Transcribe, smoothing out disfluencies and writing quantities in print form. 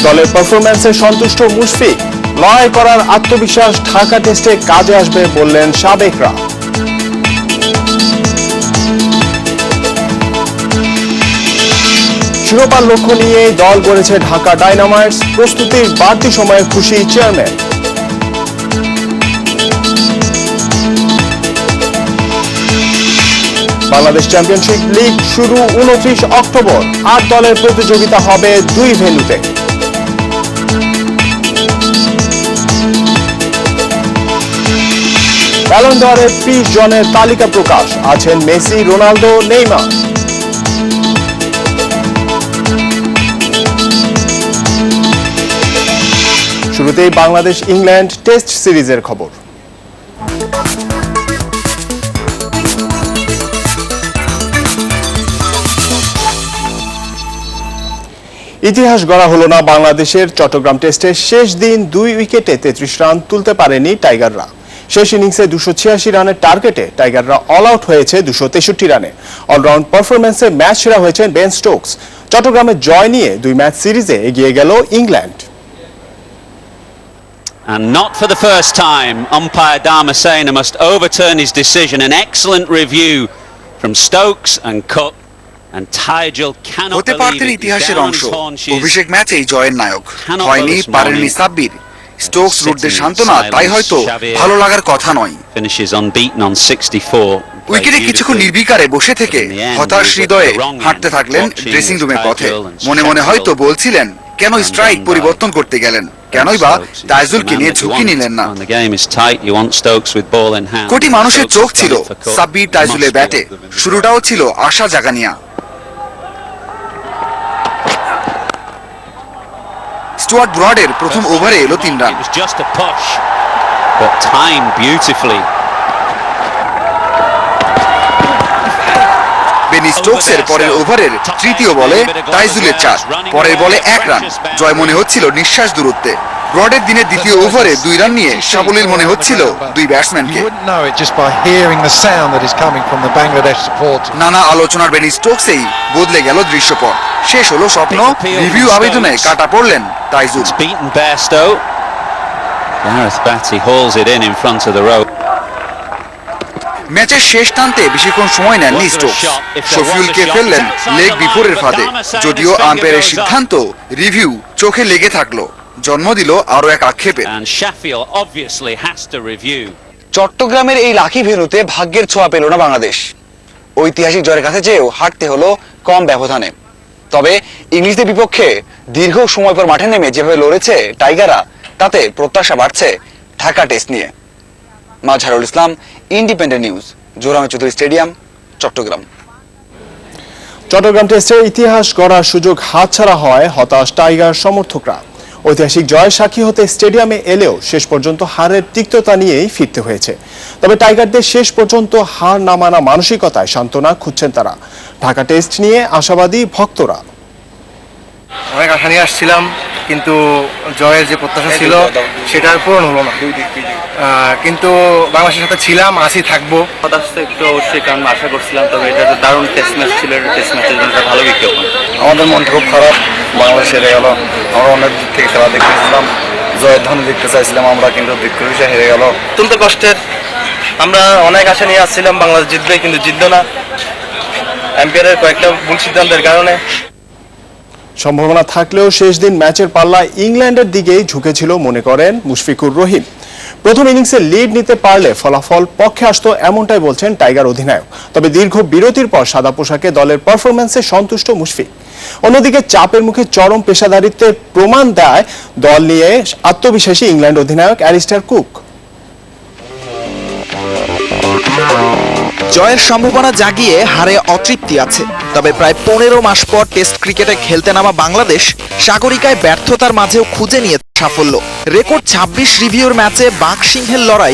দলের পারফরম্যান্সে সন্তুষ্ট মুশফিক, লড়াই করার আত্মবিশ্বাস ঢাকা টেস্টে কাজে আসবে বললেন সাবেকরা। শিরোপার লক্ষ্য নিয়ে দল গড়েছে ঢাকা ডায়নামাইটস, প্রস্তুতির বাড়তি সময়ে খুশি চেয়ারম্যান। বাংলাদেশ চ্যাম্পিয়নশিপ লিগ শুরু 29 অক্টোবর। 8 দলের প্রতিযোগিতা হবে 2 ভেন্যুতে। ব্যালন ড'রে 30 জনের তালিকা প্রকাশ, আছেন মেসি, রোনালদো, নেইমার। শুরুতেই বাংলাদেশ ইংল্যান্ড টেস্ট সিরিজের খবর। ইতিহাস গড়া হলো না বাংলাদেশের। চট্টগ্রাম টেস্টের শেষ দিন 2 উইকেটে 33 রান তুলতে পারেনি টাইগাররা। শেষ ইনিংসে 286 রানের টার্গেটে টাইগাররা অল আউট হয়েছে 263 রানে। অলরাউন্ড পারফরম্যান্সে ম্যাচ সেরা হয়েছেন বেন স্টোকস। চট্টগ্রামে জয় নিয়ে 2 ম্যাচ সিরিজে এগিয়ে গেল England. And not for the first time, umpire Dharmasena must overturn his decision. An excellent review from Stokes and Cook. And Tigel cannot হতে পারতেন ইতিহাসের অংশ। অভিষেক ম্যাচেই জয়ের নায়ক হয়নি, পারেননি সাব্বির। স্টোকস রুটদের সান্ত্বনা তাই হয়তো ভালো লাগার কথা নয়। উইকেটে কিছুক্ষণ নির্বিকারে বসে থেকে হতাশ হৃদয়ে হাঁটতে থাকলেন ড্রেসিং রুমের পথে। মনে মনে হয়তো বলছিলেন, কেন স্ট্রাইক পরিবর্তন করতে গেলেন, কেনই বা তাইজুলকে নিয়ে ঝুঁকি নিলেন না। কোটি মানুষের চোখ ছিল সাব্বির তাইজুলের ব্যাটে। শুরুটাও ছিল আশা জাগানিয়া। স্টুয়ার্ট ব্রডের প্রথম ওভারে এলো 3 রান। বেন স্টোকসের পরের ওভারের তৃতীয় বলে তাইজুলের 4, পরের বলে 1 রান। জয় মনে হচ্ছিল নিঃশ্বাস দূরত্বে। ব্রডের দিনের দ্বিতীয় ওভারে 2 রান নিয়ে সাবলীল মনে হচ্ছিল 2 ব্যাটসম্যানকে। নানা আলোচনার বেন স্টোকসেই বদলে গেল দৃশ্যপট। শেষ হলো স্বপ্ন, রিভিউ আবেদনে কাটা পড়লেন তাইজুল। ম্যাচের শেষ টানতে বেশিক্ষণ সময় নেননি স্টোকস। শফিউলকে ফেললেন লেগ বিফোরের ফাঁদে। যদিও আম্পায়ারের সিদ্ধান্ত রিভিউ চোখে লেগে থাকলো, জন্ম দিল আরো এক আক্ষেপে। চট্টগ্রামের এই লাকি ভেন্যুতে ভাগ্যের ছোঁয়া পেল না বাংলাদেশ। ঐতিহাসিক জয়ের কাছে যেও হারতে হলো কম ব্যবধানে। তবে ইংলিশদের বিপক্ষে দীর্ঘ সময় পর মাঠে নেমে যেভাবে লড়েছে টাইগাররা, তাতে প্রত্যাশা বাড়ছে ঢাকা টেস্ট নিয়ে। মাজহারুল ইসলাম, ইন্ডিপেন্ডেন্ট নিউজ, জোরাম চৌধুরী স্টেডিয়াম, চট্টগ্রাম। চট্টগ্রাম টেস্টে ইতিহাস গড়ার সুযোগ হাতছাড়া হয় হতাশ টাইগার সমর্থকরা। ঐতিহাসিক জয়ের সাক্ষী হতে স্টেডিয়ামে এলেও শেষ পর্যন্ত হারের তিক্ততা নিয়েই ফিরতে হয়েছে। তবে টাইগারদের শেষ পর্যন্ত হার না মানা মানসিকতায় সান্ত্বনা খুঁজছেন তারা। ঢাকা টেস্ট নিয়ে আশাবাদী ভক্তরা। অনেক আশা নিয়ে আসছিলাম, কিন্তু জয়ের যে প্রত্যাশা ছিল সেটা পূরণ হলো না। কিন্তু বাংলাদেশের সাথে ছিলাম, আসি, থাকবো। হতাশ তো একটু অবশ্যই, কারণ আশা করছিলাম। তবে এটা তো দারুণ টেস্ট ম্যাচ ছিল, টেস্ট ম্যাচের জন্য ভালো বিজ্ঞাপন। আমাদের মনটা খুব খারাপ, বাংলাদেশ হেরে গেল। আমরা অনেক দিক থেকে খেলা দেখতেছিলাম, জয়ের ধ্বনি দেখতে চাইছিলাম আমরা, কিন্তু বিক্ষোভ হেরে গেল। অত্যন্ত কষ্টের। আমরা অনেক আশা নিয়ে আসছিলাম বাংলাদেশ জিতবে, কিন্তু জিতলো না আম্পায়ারের কয়েকটা ভুল সিদ্ধান্তের কারণে। সম্ভাবনা থাকলেও শেষ দিন ম্যাচের পাল্লা ইংল্যান্ডের দিকেই ঝুঁকেছিল মনে করেন মুশফিকুর রহিম। প্রথম ইনিংসে লিড নিতে পারলে ফলাফল পক্ষে আসতো, এমনটাই বলছেন টাইগার অধিনায়ক। তবে দীর্ঘ বিরতির পর সাদা পোশাকে দলের পারফরম্যান্সে সন্তুষ্ট মুশফিক। অন্যদিকে চাপের মুখে চরম পেশাদারিত্বের প্রমাণ দেয় দল নিয়ে আত্মবিশ্বাসী ইংল্যান্ড অধিনায়ক অ্যালিস্টার কুক। জয়ের সম্ভাবনা জাগিয়ে হারে অতৃপ্তি আছে। তবে প্রায় 15 মাস পর টেস্ট ক্রিকেটে খেলতে নামা বাংলাদেশ সাগরিকায় ব্যর্থতার মাঝেও খুঁজে নিয়েছে সাফল্য। রেকর্ড 26 রিভিউর ম্যাচে বাঘ সিংহের লড়াই